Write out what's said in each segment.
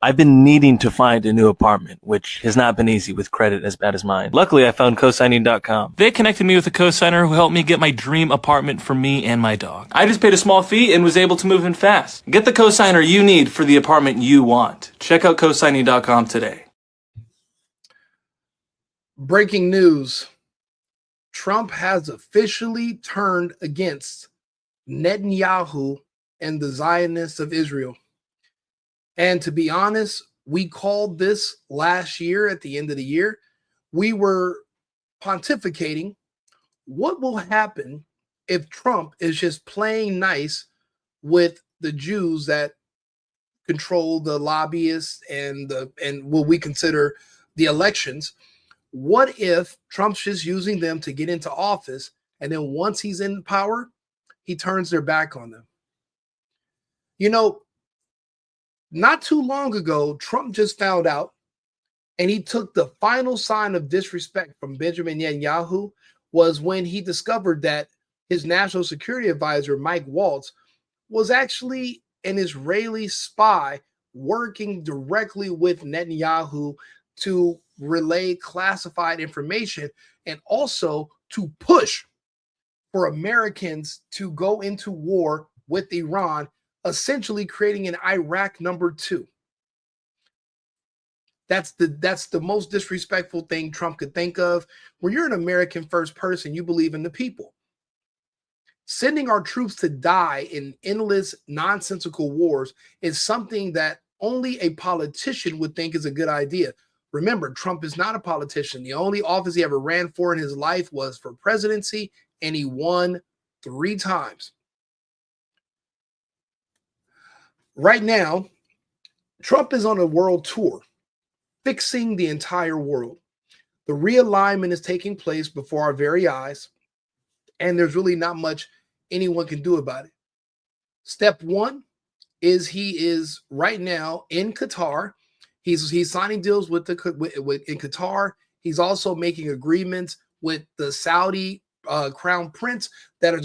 I've been needing to find a new apartment, which has not been easy with credit as bad as mine. Luckily, I found cosigning.com. They connected me with a cosigner who helped me get my dream apartment for me and my dog. I just paid a small fee and was able to move in fast. Get the cosigner you need for the apartment you want. Check out cosigning.com today. Breaking news. Trump has officially turned against Netanyahu and the Zionists of Israel. And to be honest, we called this last year at the end of the year. We were pontificating what will happen if Trump is just playing nice with the Jews that control the lobbyists and what we consider the elections. What if Trump's just using them to get into office, and then once he's in power, he turns their back on them? You know, not too long ago, Trump just found out, and he took the final sign of disrespect from Benjamin Netanyahu was when he discovered that his national security advisor, Mike Waltz, was actually an Israeli spy working directly with Netanyahu to relay classified information and also to push for Americans to go into war with Iran, essentially creating an Iraq #2. That's the most disrespectful thing Trump could think of. When you're an American first person, you believe in the people. Sending our troops to die in endless nonsensical wars is something that only a politician would think is a good idea. Remember, Trump is not a politician. The only office he ever ran for in his life was for presidency, and he won 3 times. Right now, Trump is on a world tour, fixing the entire world. The realignment is taking place before our very eyes, and there's really not much anyone can do about it. Step 1 is he is right now in Qatar. He's signing deals with in Qatar. He's also making agreements with the Saudi crown prince that are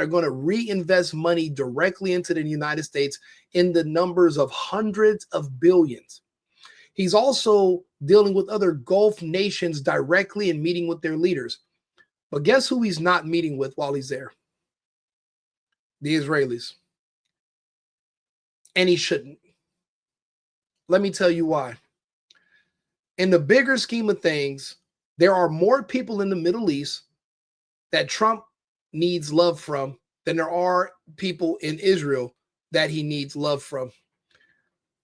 going to reinvest money directly into the United States in the numbers of hundreds of billions. He's also dealing with other Gulf nations directly and meeting with their leaders. But guess who he's not meeting with while he's there? The Israelis. And he shouldn't. Let me tell you why. In the bigger scheme of things, there are more people in the Middle East that Trump needs love from than there are people in Israel that he needs love from.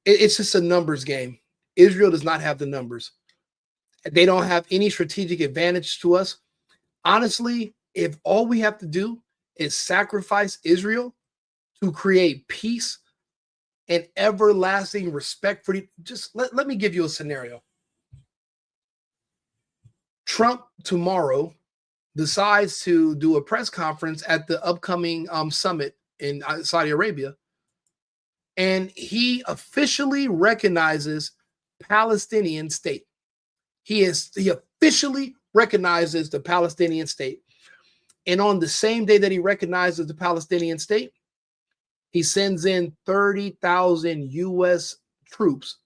It's just a numbers game. Israel does not have the numbers. They don't have any strategic advantage to us. Honestly, if all we have to do is sacrifice Israel to create peace and everlasting respect for you, just let me give you a scenario. Trump tomorrow decides to do a press conference at the upcoming summit in Saudi Arabia, and he officially recognizes Palestinian state. He officially recognizes the Palestinian state. And on the same day that he recognizes the Palestinian state, he sends in 30,000 U.S. troops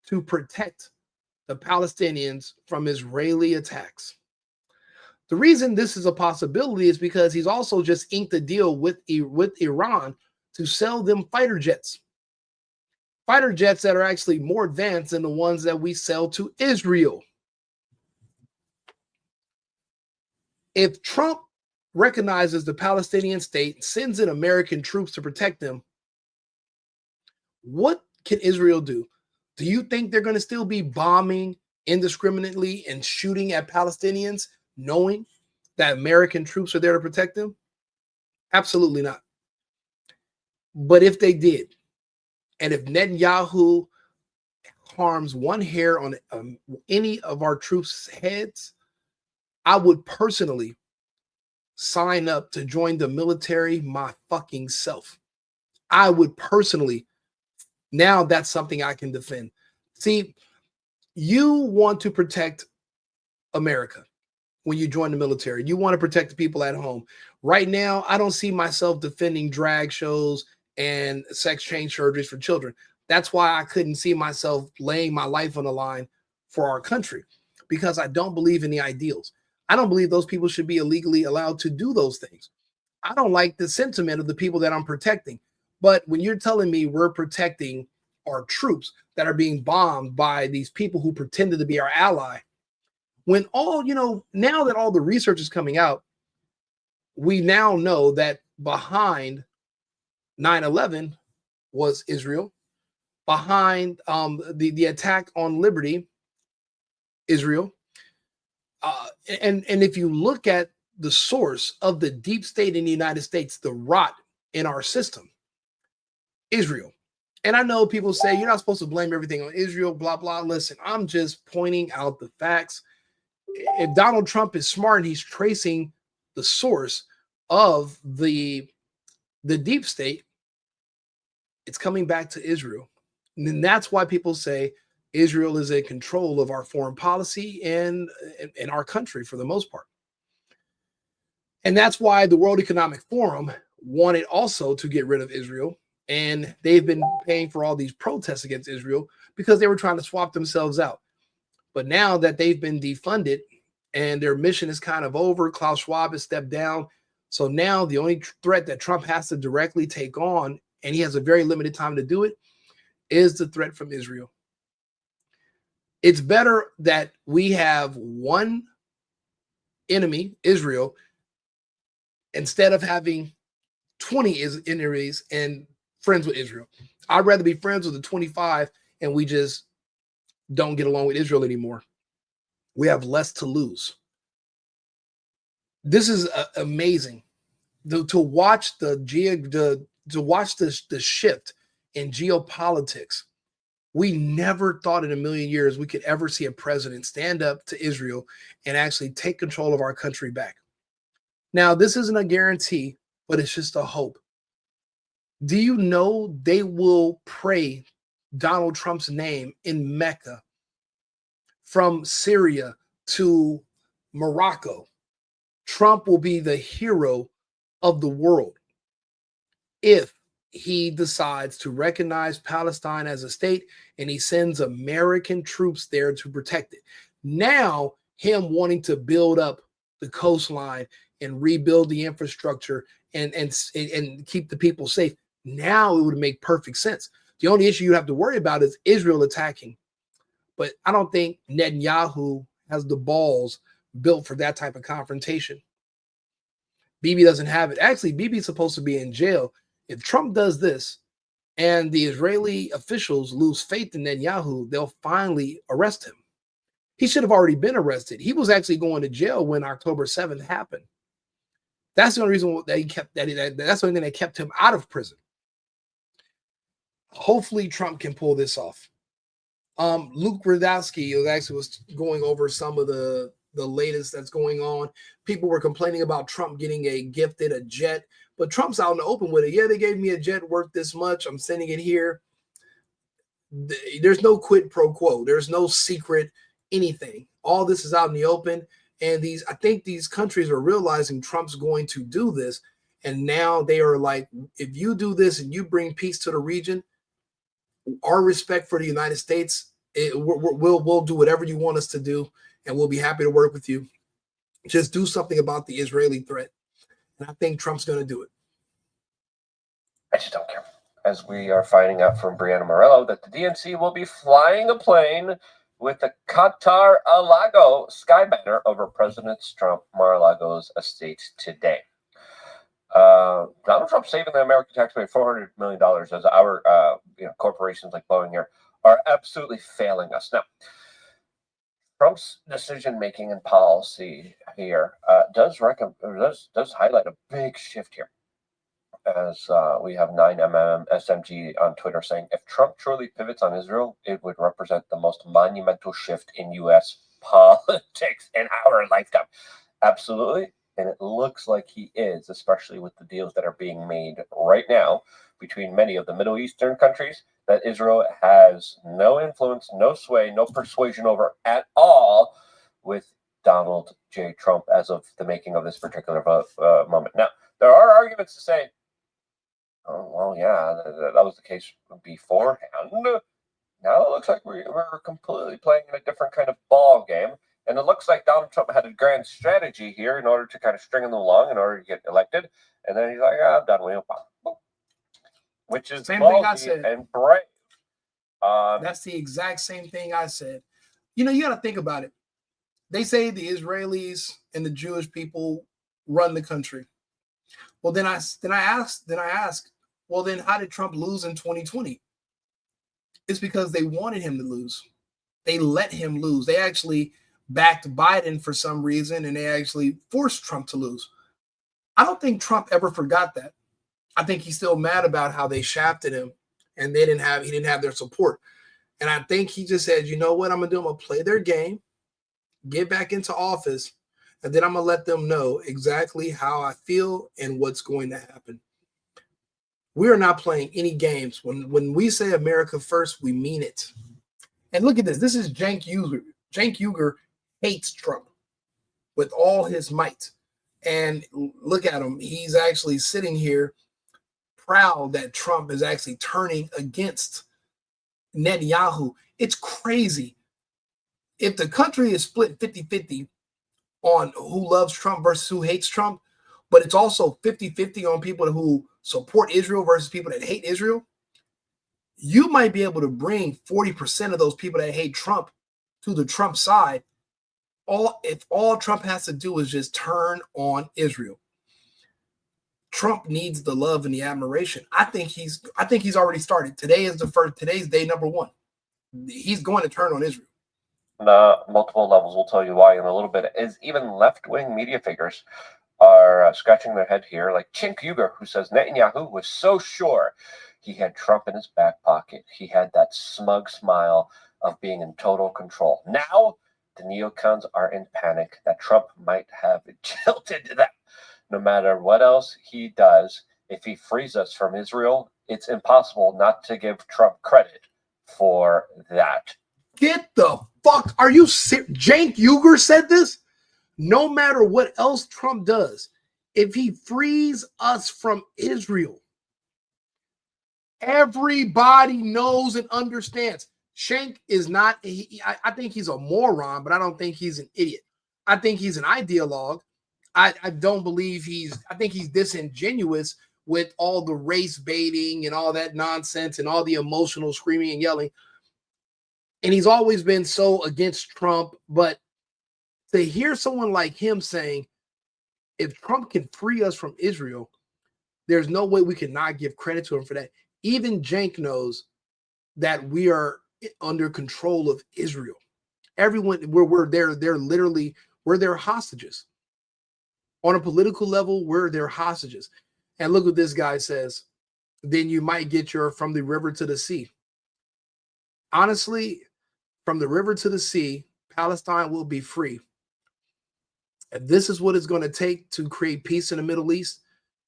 to protect the Palestinians from Israeli attacks. The reason this is a possibility is because he's also just inked a deal with Iran to sell them fighter jets. Fighter jets that are actually more advanced than the ones that we sell to Israel. If Trump recognizes the Palestinian state, sends in American troops to protect them, what can Israel do? Do you think they're going to still be bombing indiscriminately and shooting at Palestinians, knowing that American troops are there to protect them? Absolutely not. But if they did, and if Netanyahu harms one hair on any of our troops' heads, I would personally sign up to join the military my fucking self. I would personally. Now that's something I can defend. See, you want to protect America when you join the military. You want to protect the people at home. Right now, I don't see myself defending drag shows and sex change surgeries for children. That's why I couldn't see myself laying my life on the line for our country, because I don't believe in the ideals. I don't believe those people should be illegally allowed to do those things. I don't like the sentiment of the people that I'm protecting. But when you're telling me we're protecting our troops that are being bombed by these people who pretended to be our ally, when all, now that all the research is coming out, we now know that behind 9/11 was Israel, behind the attack on Liberty, Israel. And if you look at the source of the deep state in the United States, the rot in our system, Israel. And I know people say you're not supposed to blame everything on Israel, blah, blah. Listen, I'm just pointing out the facts. If Donald Trump is smart and he's tracing the source of the deep state, it's coming back to Israel. And then that's why people say Israel is in control of our foreign policy and in our country for the most part. And that's why the World Economic Forum wanted also to get rid of Israel. And they've been paying for all these protests against Israel because they were trying to swap themselves out. But now that they've been defunded and their mission is kind of over, Klaus Schwab has stepped down. So now the only threat that Trump has to directly take on, and he has a very limited time to do it, is the threat from Israel. It's better that we have one enemy, Israel, instead of having 20 enemies and friends with Israel. I'd rather be friends with the 25 and we just don't get along with Israel anymore. We have less to lose. This is amazing to watch the shift in geopolitics. We never thought in a million years we could ever see a president stand up to Israel and actually take control of our country back. Now, this isn't a guarantee, but it's just a hope. Do you know they will pray Donald Trump's name in Mecca, from Syria to Morocco? Trump will be the hero of the world if he decides to recognize Palestine as a state and he sends American troops there to protect it. Now, him wanting to build up the coastline and rebuild the infrastructure and keep the people safe, now it would make perfect sense. The only issue you have to worry about is Israel attacking. But I don't think Netanyahu has the balls built for that type of confrontation. Bibi doesn't have it. Actually, Bibi's supposed to be in jail. If Trump does this and the Israeli officials lose faith in Netanyahu, they'll finally arrest him. He should have already been arrested. He was actually going to jail when October 7th happened. That's the only reason that he kept that's the only thing that kept him out of prison. Hopefully Trump can pull this off. Luke Radowski was going over some of the latest that's going on. People were complaining about Trump getting a jet, but Trump's out in the open with it. Yeah, they gave me a jet worth this much. I'm sending it here. There's no quid pro quo. There's no secret anything. All this is out in the open. And I think these countries are realizing Trump's going to do this. And now they are like, if you do this and you bring peace to the region, our respect for the United States, we'll do whatever you want us to do, and we'll be happy to work with you. Just do something about the Israeli threat. And I think Trump's going to do it. I just don't care. As we are finding out from Brianna Morello that the DNC will be flying a plane with the Qatar Alago sky banner over President Trump Mar-a-Lago's estate today. Donald Trump saving the American taxpayer $400 million as our corporations like Boeing here are absolutely failing us. Now, Trump's decision-making and policy here does highlight a big shift here. As we have 9MMSMG on Twitter saying, if Trump truly pivots on Israel, it would represent the most monumental shift in U.S. politics in our lifetime. Absolutely. And it looks like he is, especially with the deals that are being made right now between many of the Middle Eastern countries that Israel has no influence, no sway, no persuasion over at all with Donald J. Trump as of the making of this particular moment. Now, there are arguments to say Oh, well, yeah, that was the case beforehand. Now it looks like we're completely playing in a different kind of ball game. And it looks like Donald Trump had a grand strategy here in order to kind of string them along in order to get elected. And then he's like, I'm done with you. Which is Same thing I ballsy said. and brave. That's the exact same thing I said. You know, you got to think about it. They say the Israelis and the Jewish people run the country. Well, then I ask, well, then how did Trump lose in 2020? It's because they wanted him to lose. They let him lose. They actually backed Biden for some reason, and they actually forced Trump to lose. I don't think Trump ever forgot that. I think he's still mad about how they shafted him, and he didn't have their support. And I think he just said, you know what I'm gonna do? I'm gonna play their game, get back into office, and then I'm gonna let them know exactly how I feel and what's going to happen. We are not playing any games. When we say America first, we mean it. And look at this. This is Cenk Uygur. Cenk Uygur hates Trump with all his might. And look at him. He's actually sitting here proud that Trump is actually turning against Netanyahu. It's crazy. If the country is split 50-50 on who loves Trump versus who hates Trump, but it's also 50-50 on people who support Israel versus people that hate Israel, you might be able to bring 40% of those people that hate Trump to the Trump side. If all Trump has to do is just turn on Israel. Trump needs the love and the admiration. I think he's already started. Today's day number one. He's going to turn on Israel. Multiple levels. We'll tell you why in a little bit. Is even left-wing media figures are scratching their head here, like Cenk Uygur, who says Netanyahu was so sure he had Trump in his back pocket. He had that smug smile of being in total control. Now, the neocons are in panic that Trump might have jilted them. No matter what else he does, if he frees us from Israel, it's impossible not to give Trump credit for that. Get the fuck, are you serious? Cenk Uygur said this? No matter what else Trump does, if he frees us from Israel, everybody knows and understands. Cenk is not, I think he's a moron, but I don't think he's an idiot. I think he's an ideologue. I don't believe I think he's disingenuous with all the race baiting and all that nonsense and all the emotional screaming and yelling. And he's always been so against Trump, but to hear someone like him saying, if Trump can free us from Israel, there's no way we can not give credit to him for that. Even Cenk knows that we are under control of Israel. Everyone, we're their hostages. On a political level, we're their hostages. And look what this guy says. Then you might get your from the river to the sea. Honestly, from the river to the sea, Palestine will be free. And this is what it's going to take to create peace in the Middle East,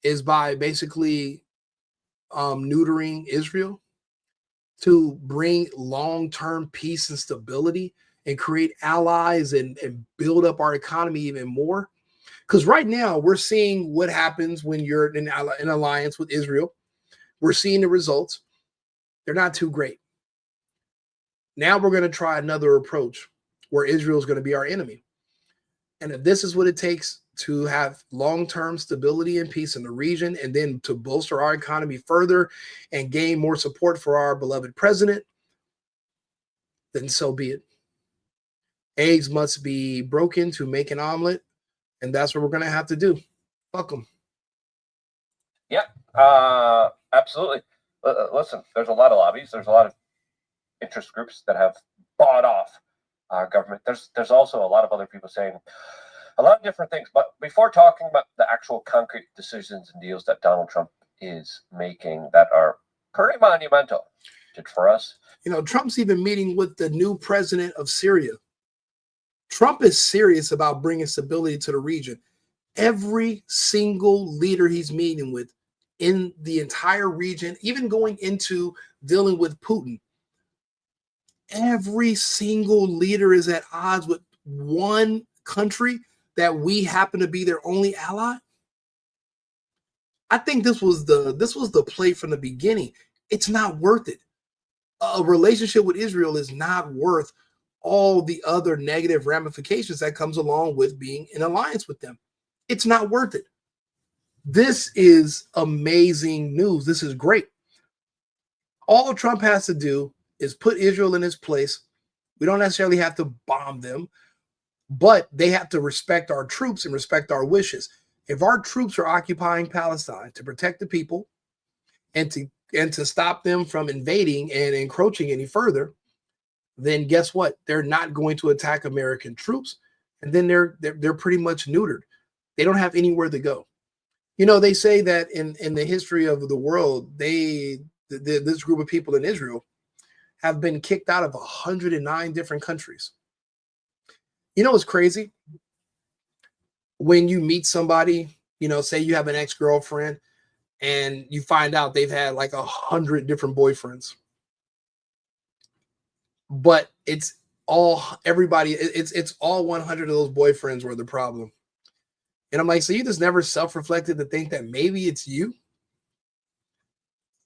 is by basically neutering Israel, to bring long-term peace and stability and create allies and build up our economy even more. Because right now we're seeing what happens when you're in an alliance with Israel. We're seeing the results. They're not too great. Now we're going to try another approach where Israel is going to be our enemy. And if this is what it takes to have long-term stability and peace in the region, and then to bolster our economy further and gain more support for our beloved president, then so be it. Eggs must be broken to make an omelet, and that's what we're going to have to do. Fuck them. Yeah, absolutely. Listen, there's a lot of lobbies. There's a lot of interest groups that have bought off our government. There's also a lot of other people saying a lot of different things. But before talking about the actual concrete decisions and deals that Donald Trump is making that are pretty monumental for us. You know, Trump's even meeting with the new president of Syria. Trump is serious about bringing stability to the region. Every single leader he's meeting with in the entire region, even going into dealing with Putin, every single leader is at odds with one country that we happen to be their only ally. I think this was the play from the beginning. It's not worth it. A relationship with Israel is not worth all the other negative ramifications that comes along with being in alliance with them. It's not worth it. This is amazing news. This is great. All Trump has to do is put Israel in his place. We don't necessarily have to bomb them, but they have to respect our troops and respect our wishes. If our troops are occupying Palestine to protect the people and to stop them from invading and encroaching any further, then guess what? They're not going to attack American troops, and then they're pretty much neutered. They don't have anywhere to go. You know, they say that in the history of the world, this group of people in Israel have been kicked out of 109 different countries. You know what's crazy? When you meet somebody, you know, say you have an ex-girlfriend and you find out they've had like 100 different boyfriends. But it's all 100 of those boyfriends were the problem. And I'm like, so you just never self-reflected to think that maybe it's you?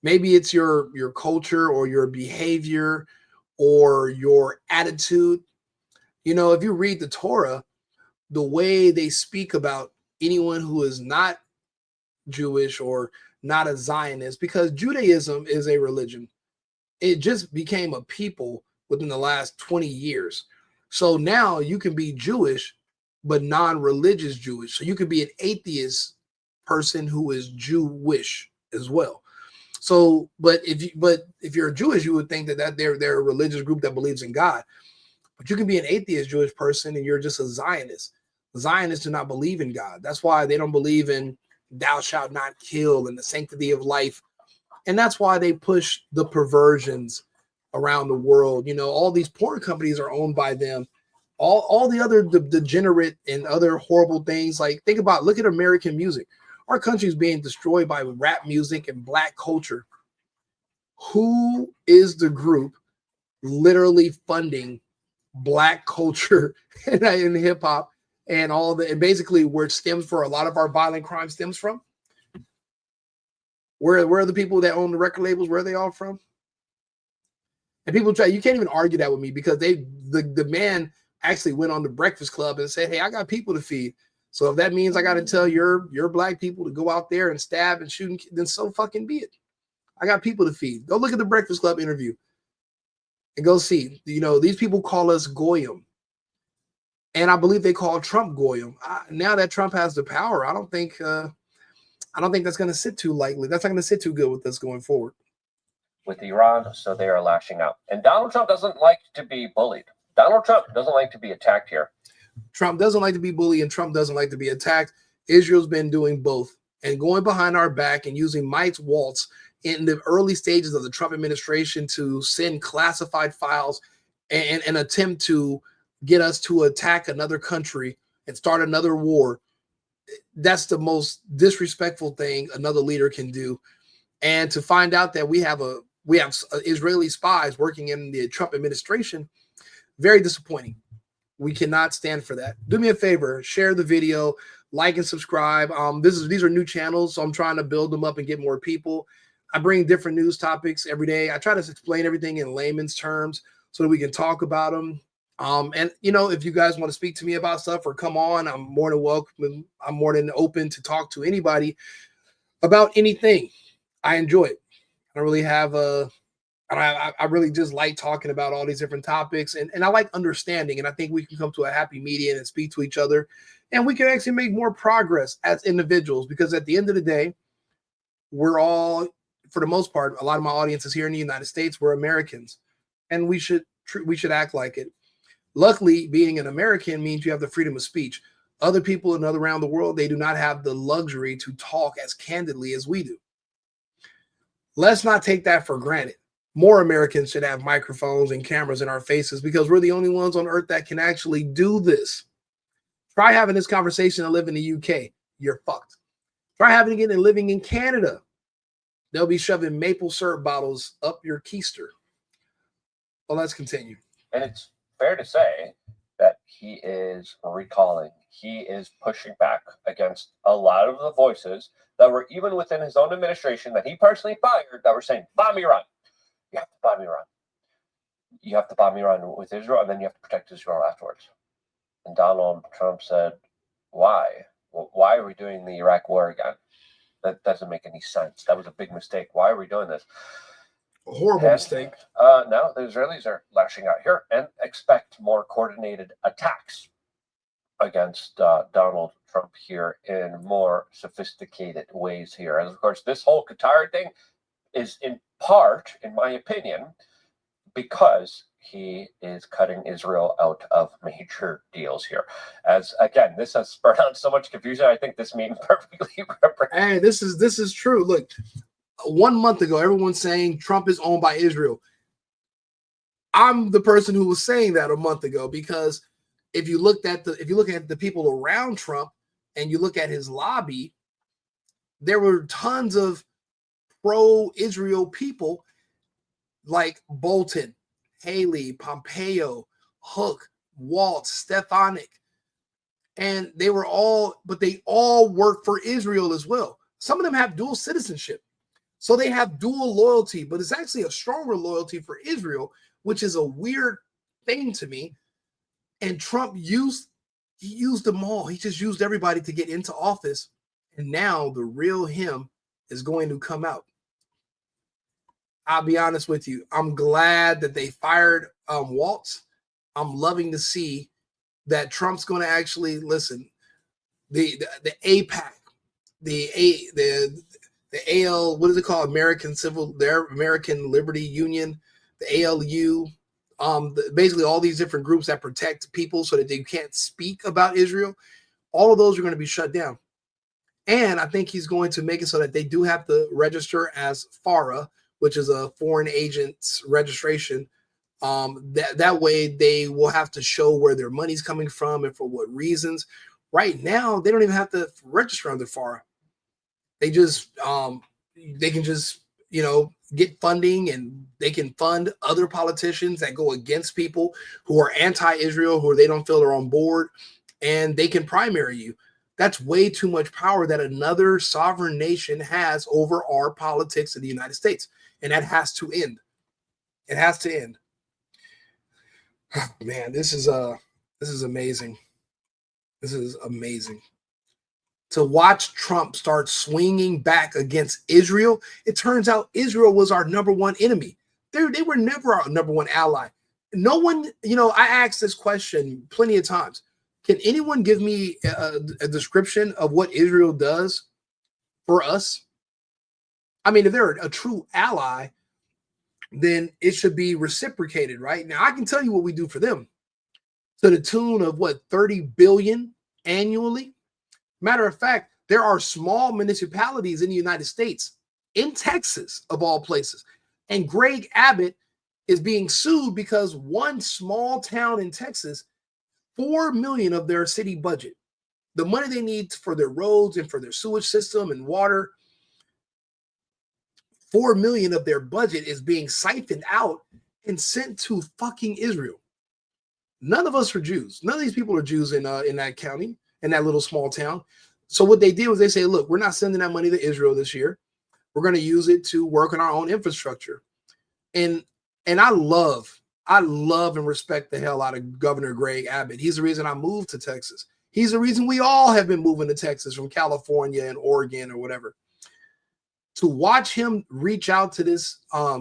Maybe it's your culture or your behavior or your attitude. You know, if you read the Torah, the way they speak about anyone who is not Jewish or not a Zionist, because Judaism is a religion. It just became a people within the last 20 years. So now you can be Jewish, but non-religious Jewish. So you could be an atheist person who is Jewish as well. So, but if you're Jewish, you would think that they're a religious group that believes in God. But you can be an atheist Jewish person and you're just a Zionist. Zionists do not believe in God. That's why they don't believe in thou shalt not kill and the sanctity of life. And that's why they push the perversions around the world. You know, all these porn companies are owned by them. All the other degenerate and other horrible things. Like, look at American music. Our country is being destroyed by rap music and black culture. Who is the group literally funding black culture and hip hop and and basically where it stems for a lot of our violent crime stems from? Where are the people that own the record labels? Where are they all from? And people you can't even argue that with me because the man actually went on the Breakfast Club and said, hey, I got people to feed. So if that means I got to tell your black people to go out there and stab and shoot, then so fucking be it. I got people to feed. Go look at the Breakfast Club interview and go see. You know, these people call us Goyim. And I believe they call Trump Goyim. Now that Trump has the power, I don't think that's going to sit too lightly. That's not going to sit too good with us going forward. With Iran, so they are lashing out. And Donald Trump doesn't like to be bullied. Donald Trump doesn't like to be attacked here. Trump doesn't like to be bullied and Trump doesn't like to be attacked. Israel's been doing both and going behind our back and using Mike's waltz in the early stages of the Trump administration to send classified files and attempt to get us to attack another country and start another war. That's the most disrespectful thing another leader can do. And to find out that we have Israeli spies working in the Trump administration, very disappointing. We cannot stand for that. Do me a favor, share the video, like and subscribe. These are new channels, so I'm trying to build them up and get more people. I bring different news topics every day. I try to explain everything in layman's terms so that we can talk about them. And you know, if you guys want to speak to me about stuff or come on, I'm more than welcome. I'm more than open to talk to anybody about anything. I enjoy it. I don't really have I really just like talking about all these different topics and I like understanding. And I think we can come to a happy median and speak to each other and we can actually make more progress as individuals, because at the end of the day, we're all, for the most part, a lot of my audience is here in the United States. We're Americans and we should act like it. Luckily, being an American means you have the freedom of speech. Other people around the world, they do not have the luxury to talk as candidly as we do. Let's not take that for granted. More Americans should have microphones and cameras in our faces because we're the only ones on earth that can actually do this. Try having this conversation and live in the UK. You're fucked. Try having it and living in Canada. They'll be shoving maple syrup bottles up your keister. Well, let's continue. And it's fair to say that he is recalling. He is pushing back against a lot of the voices that were even within his own administration that he personally fired that were saying, bomb Iran. You have to bomb Iran. You have to bomb Iran with Israel, and then you have to protect Israel afterwards. And Donald Trump said, why? Why are we doing the Iraq war again? That doesn't make any sense. That was a big mistake. Why are we doing this? A horrible mistake. Now the Israelis are lashing out here and expect more coordinated attacks against Donald Trump here in more sophisticated ways here. And of course, this whole Qatar thing is in part, in my opinion, because he is cutting Israel out of major deals here. As again, this has spurred on so much confusion. I think this means perfectly. Hey, this is true. Look, 1 month ago, everyone's saying Trump is owned by Israel. I'm the person who was saying that a month ago, because if you look at the people around Trump and you look at his lobby, there were tons of pro-Israel people like Bolton, Haley, Pompeo, Hook, Waltz, Stefanik, and they all work for Israel as well. Some of them have dual citizenship, so they have dual loyalty, but it's actually a stronger loyalty for Israel, which is a weird thing to me. And Trump used them all. He just used everybody to get into office, and now the real him is going to come out. I'll be honest with you. I'm glad that they fired Waltz. I'm loving to see that Trump's going to actually listen. The APAC, the AL, what is it called? American Liberty Union, the ALU, basically all these different groups that protect people so that they can't speak about Israel. All of those are going to be shut down. And I think he's going to make it so that they do have to register as FARA, which is a foreign agent's registration. That way they will have to show where their money's coming from and for what reasons. Right now, they don't even have to register under FARA. They just they can just get funding, and they can fund other politicians that go against people who are anti-Israel, who they don't feel are on board, and they can primary you. That's way too much power that another sovereign nation has over our politics in the United States. And that has to end. It has to end. Man, this is amazing. This is amazing. To watch Trump start swinging back against Israel, it turns out Israel was our number one enemy. They were never our number one ally. No one, I asked this question plenty of times. Can anyone give me a description of what Israel does for us? I mean, if they're a true ally, then it should be reciprocated, right? Now, I can tell you what we do for them to the tune of, 30 billion annually? Matter of fact, there are small municipalities in the United States, in Texas, of all places. And Greg Abbott is being sued because one small town in Texas, $4 million of their city budget, the money they need for their roads and for their sewage system and water, $4 million of their budget is being siphoned out and sent to fucking Israel. None of us are Jews. None of these people are Jews in that county, in that little small town. So what they did was they say, look, we're not sending that money to Israel this year. We're going to use it to work on our own infrastructure. And I love and respect the hell out of Governor Greg Abbott. He's the reason I moved to Texas. He's the reason we all have been moving to Texas from California and Oregon or whatever. To watch him reach out to this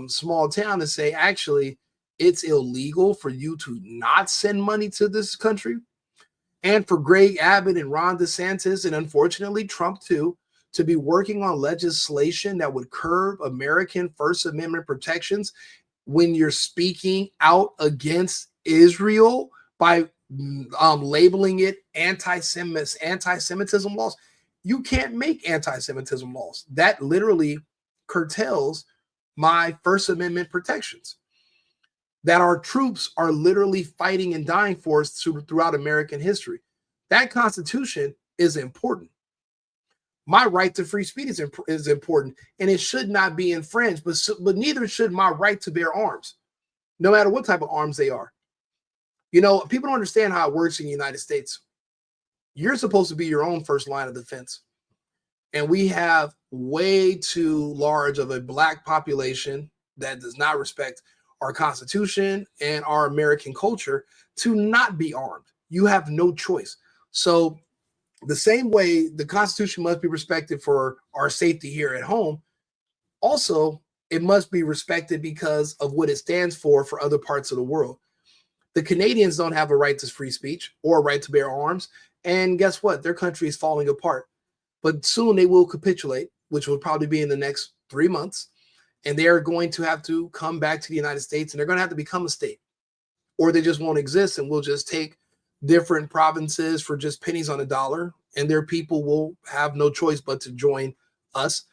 small town and say, actually, it's illegal for you to not send money to this country. And for Greg Abbott and Ron DeSantis, and unfortunately Trump too, to be working on legislation that would curb American First Amendment protections when you're speaking out against Israel by labeling it anti-Semitism laws. You can't make anti-Semitism laws. That literally curtails my First Amendment protections that our troops are literally fighting and dying for us throughout American history. That Constitution is important. My right to free speech is important, and it should not be infringed, but neither should my right to bear arms, no matter what type of arms they are. You know, people don't understand how it works in the United States. You're supposed to be your own first line of defense. And we have way too large of a black population that does not respect our Constitution and our American culture to not be armed. You have no choice. So the same way the Constitution must be respected for our safety here at home, also it must be respected because of what it stands for other parts of the world. The Canadians don't have a right to free speech or a right to bear arms. And guess what? Their country is falling apart. But soon they will capitulate, which will probably be in the next 3 months. And they are going to have to come back to the United States, and they're going to have to become a state, or they just won't exist. And we'll just take different provinces for just pennies on a dollar, and their people will have no choice but to join us.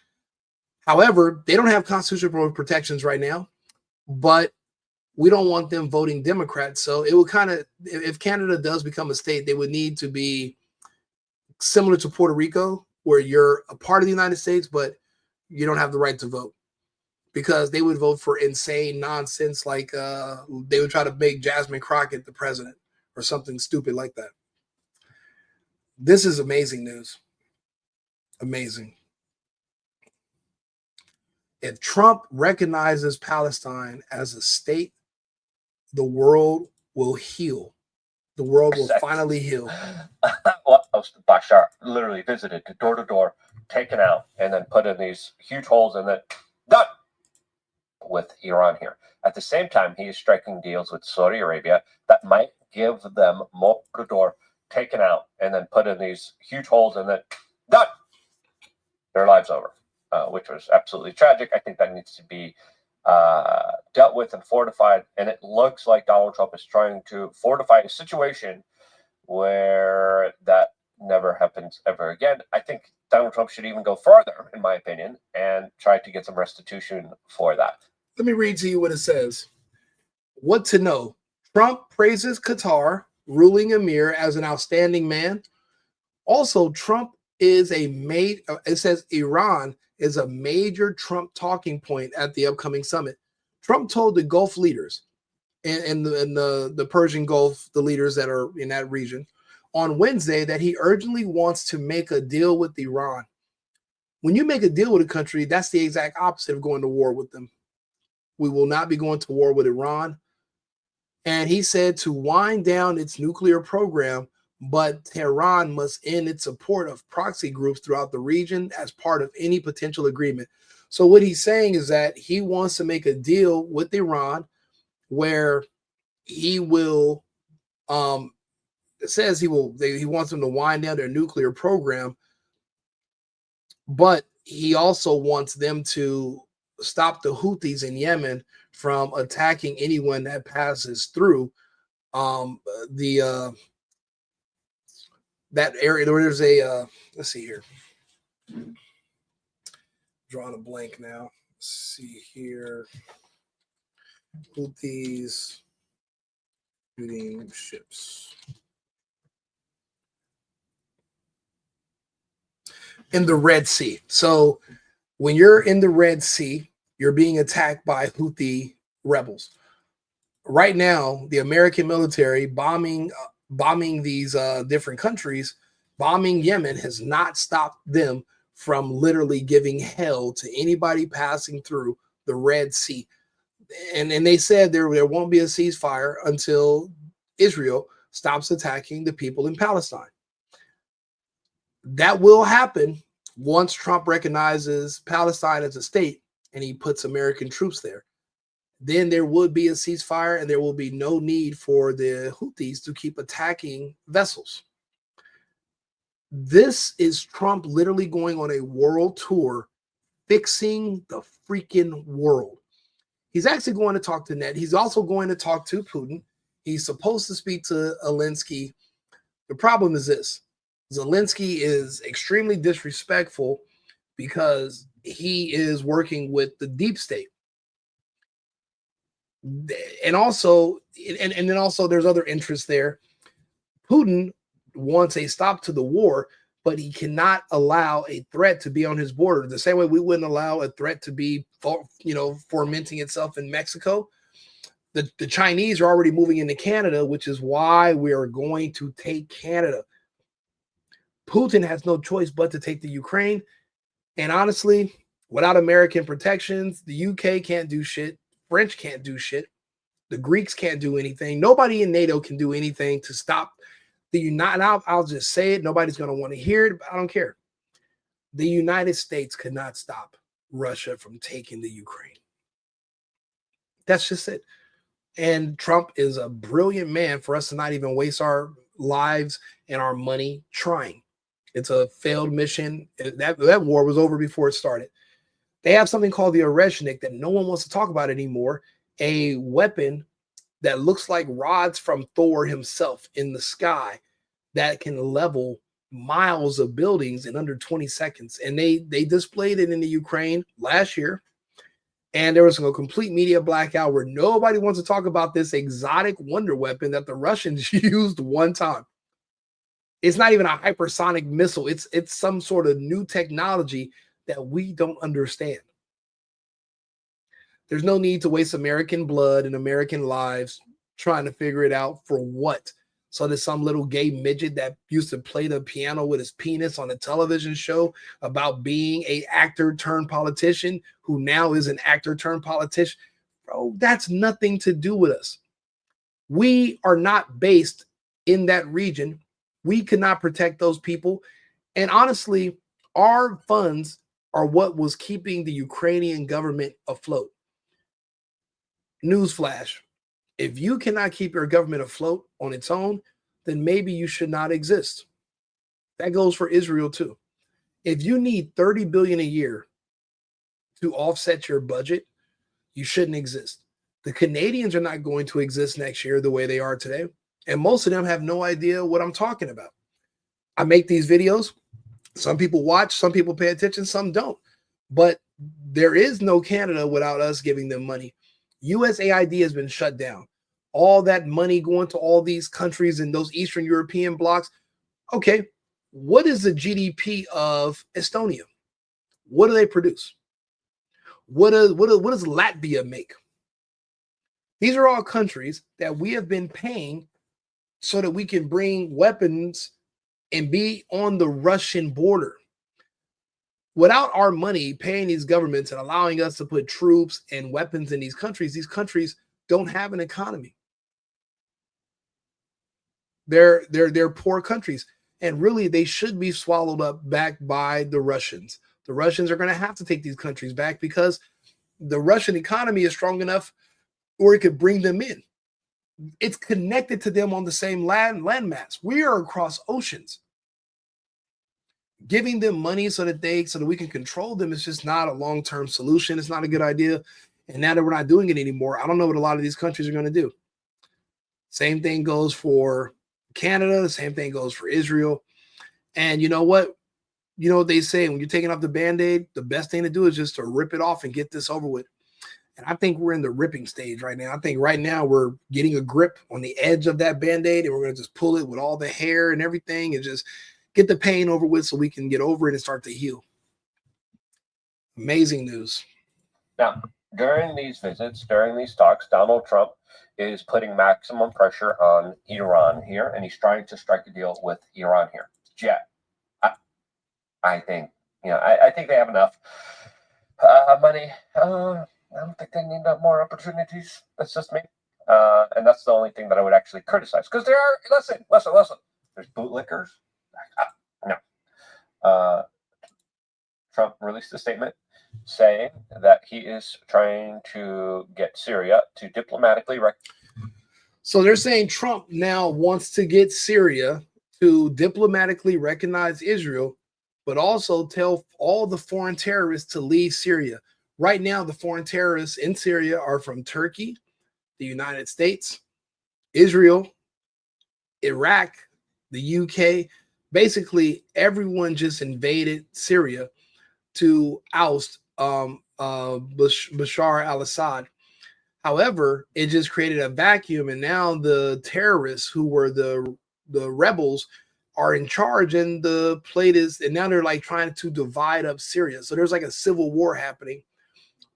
However, they don't have constitutional protections right now, but we don't want them voting Democrat. So it would kind of, if Canada does become a state, they would need to be similar to Puerto Rico, where you're a part of the United States, but you don't have the right to vote, because they would vote for insane nonsense like they would try to make Jasmine Crockett the president or something stupid like that. This is amazing news. Amazing. If Trump recognizes Palestine as a state, the world will heal. The world will finally heal. Well, Bashar literally visited door to door, taken out, and then put in these huge holes, and then done with Iran here. At the same time, he is striking deals with Saudi Arabia that might give them more door, taken out, and then put in these huge holes, and then done. Their lives over, which was absolutely tragic. I think that needs to be dealt with and fortified. And it looks like Donald Trump is trying to fortify a situation where that never happens ever again. I think Donald Trump should even go further, in my opinion, and try to get some restitution for that. Let me read to you what it says. What to know. Trump praises Qatar, ruling emir, as an outstanding man. Also, Trump is it says Iran is a major Trump talking point at the upcoming summit. Trump told the Gulf leaders and the Persian Gulf, the leaders that are in that region, on Wednesday that he urgently wants to make a deal with Iran. When you make a deal with a country, that's the exact opposite of going to war with them. We will not be going to war with Iran. And he said to wind down its nuclear program, but Tehran must end its support of proxy groups throughout the region as part of any potential agreement. So what he's saying is that he wants to make a deal with Iran where he will, it says he wants them to wind down their nuclear program, but he also wants them to stop the Houthis in Yemen from attacking anyone that passes through that area. There's a let's see here. Drawing a blank now. Let's see here. Houthis shooting ships in the Red Sea. So when you're in the Red Sea, you're being attacked by Houthi rebels. Right now, the American military bombing these different countries, bombing Yemen, has not stopped them from literally giving hell to anybody passing through the Red Sea. And they said there won't be a ceasefire until Israel stops attacking the people in Palestine. That will happen once Trump recognizes Palestine as a state and he puts American troops there. Then there would be a ceasefire and there will be no need for the Houthis to keep attacking vessels. This is Trump literally going on a world tour, fixing the freaking world. He's actually going to talk to Ned. He's also going to talk to Putin. He's supposed to speak to Zelensky. The problem is this. Zelensky is extremely disrespectful because he is working with the deep state. And also, and then also there's other interests there. Putin wants a stop to the war, but he cannot allow a threat to be on his border. The same way we wouldn't allow a threat to be, fermenting itself in Mexico. The Chinese are already moving into Canada, which is why we are going to take Canada. Putin has no choice but to take the Ukraine. And honestly, without American protections, the UK can't do shit. French can't do shit. The Greeks can't do anything. Nobody in NATO can do anything to stop the United. I'll just say it. Nobody's going to want to hear it, but I don't care. The United States could not stop Russia from taking the Ukraine. That's just it. And Trump is a brilliant man for us to not even waste our lives and our money trying. It's a failed mission. That war was over before it started. They have something called the Oreshnik that no one wants to talk about anymore, a weapon that looks like rods from Thor himself in the sky that can level miles of buildings in under 20 seconds. And they displayed it in the Ukraine last year. And there was a complete media blackout where nobody wants to talk about this exotic wonder weapon that the Russians used one time. It's not even a hypersonic missile. It's some sort of new technology that we don't understand. There's no need to waste American blood and American lives trying to figure it out for what? So there's some little gay midget that used to play the piano with his penis on a television show about being an actor turned politician who now is an actor turned politician. Bro, that's nothing to do with us. We are not based in that region. We could not protect those people. And honestly, our funds are what was keeping the Ukrainian government afloat. Newsflash. If you cannot keep your government afloat on its own, then maybe you should not exist. That goes for Israel too. If you need $30 billion a year to offset your budget, you shouldn't exist. The Canadians are not going to exist next year the way they are today. And most of them have no idea what I'm talking about. I make these videos. Some people watch, some people pay attention, some don't. But there is no Canada without us giving them money. USAID has been shut down. All that money going to all these countries and those Eastern European blocks. Okay, what is the GDP of Estonia? What do they produce? What does Latvia make? These are all countries that we have been paying so that we can bring weapons and be on the Russian border. Without our money paying these governments and allowing us to put troops and weapons in these countries don't have an economy. They're poor countries. And really, they should be swallowed up back by the Russians. The Russians are going to have to take these countries back because the Russian economy is strong enough or it could bring them in. It's connected to them on the same landmass. We are across oceans. Giving them money so that we can control them is just not a long-term solution. It's not a good idea. And now that we're not doing it anymore, I don't know what a lot of these countries are going to do. Same thing goes for Canada. The same thing goes for Israel. And you know what? You know what they say, when you're taking off the Band-Aid, the best thing to do is just to rip it off and get this over with. And I think we're in the ripping stage right now. I think right now we're getting a grip on the edge of that Band-Aid, and we're going to just pull it with all the hair and everything and just get the pain over with so we can get over it and start to heal. Amazing news. Now, during these visits, during these talks, Donald Trump is putting maximum pressure on Iran here, and he's trying to strike a deal with Iran here. Yeah, I think, I think they have enough money. I don't think they need more opportunities. That's just me. And that's the only thing that I would actually criticize. Because there are, listen. There's bootlickers. No. Trump released a statement saying that he is trying to get Syria to diplomatically So they're saying Trump now wants to get Syria to diplomatically recognize Israel, but also tell all the foreign terrorists to leave Syria. Right now, the foreign terrorists in Syria are from Turkey, the United States, Israel, Iraq, the UK. Basically, everyone just invaded Syria to oust Bashar al-Assad. However, it just created a vacuum, and now the terrorists who were the rebels are in charge, and the plate is, and now they're like trying to divide up Syria. So there's like a civil war happening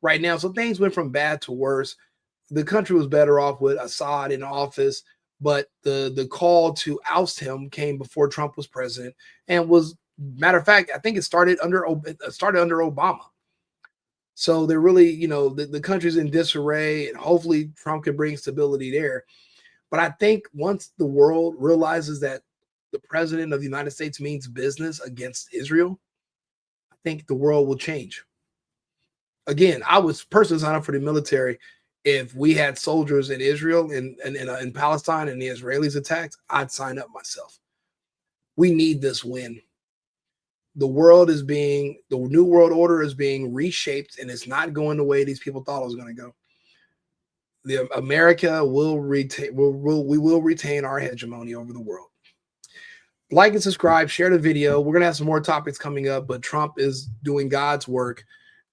right now. So things went from bad to worse. the country was better off with Assad in office, but the call to oust him came before Trump was president, and was, matter of fact, I think it started under Obama. So they're really, you know, the country's in disarray, and hopefully Trump can bring stability there. But I think once the world realizes that the president of the United States means business against Israel, I think the world will change. Again, I was personally signed up for the military. If we had soldiers in Israel and in Palestine and the Israelis attacked, I'd sign up myself. We need this win. The new world order is being reshaped, and it's not going the way these people thought it was going to go. America will retain, we will retain our hegemony over the world. Like and subscribe, share the video. We're going to have some more topics coming up, but Trump is doing God's work,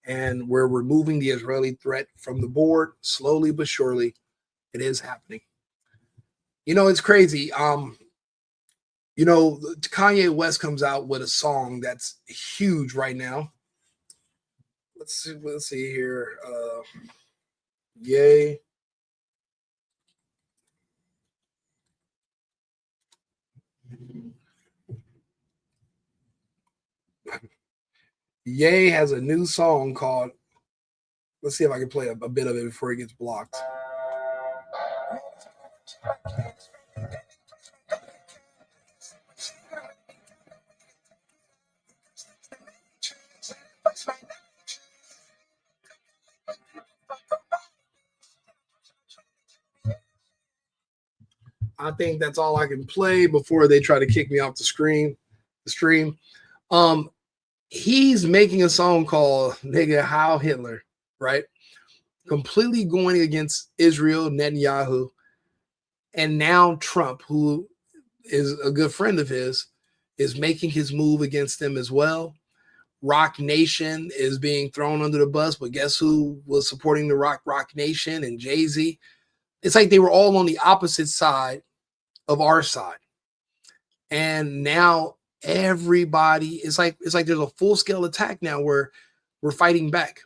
and we're removing the Israeli threat from the board slowly but surely. It is happening. You know, it's crazy. You know, Kanye West comes out with a song that's huge right now. Let's see here. Yay. Ye has a new song called, let's see if I can play a bit of it before it gets blocked. I think that's all I can play before they try to kick me off the stream. He's making a song called Nigga How Hitler, right? Completely going against Israel, Netanyahu, and now Trump, who is a good friend of his, is making his move against them as well. Rock Nation is being thrown under the bus, but guess who was supporting the Rock Nation? And Jay-Z. It's like they were all on the opposite side of our side. And now everybody, it's like there's a full-scale attack now where we're fighting back.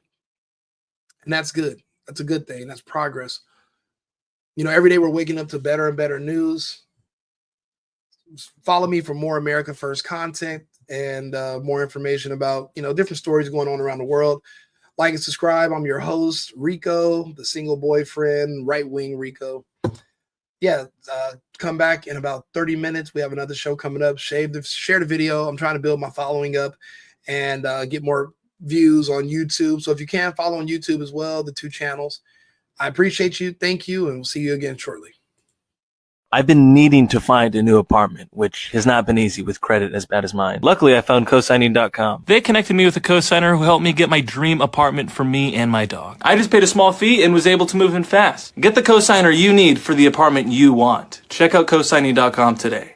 And that's good. That's a good thing. That's progress. You know, every day we're waking up to better and better news. Follow me for more America First content and more information about, you know, different stories going on around the world. Like and subscribe. I'm your host, Rico, the single boyfriend, right-wing Rico. Yeah, come back in about 30 minutes. We have another show coming up. Share the video. I'm trying to build my following up and get more views on YouTube. So if you can, follow on YouTube as well, the 2 channels. I appreciate you. Thank you, and we'll see you again shortly. I've been needing to find a new apartment, which has not been easy with credit as bad as mine. Luckily, I found cosigning.com. They connected me with a cosigner who helped me get my dream apartment for me and my dog. I just paid a small fee and was able to move in fast. Get the cosigner you need for the apartment you want. Check out cosigning.com today.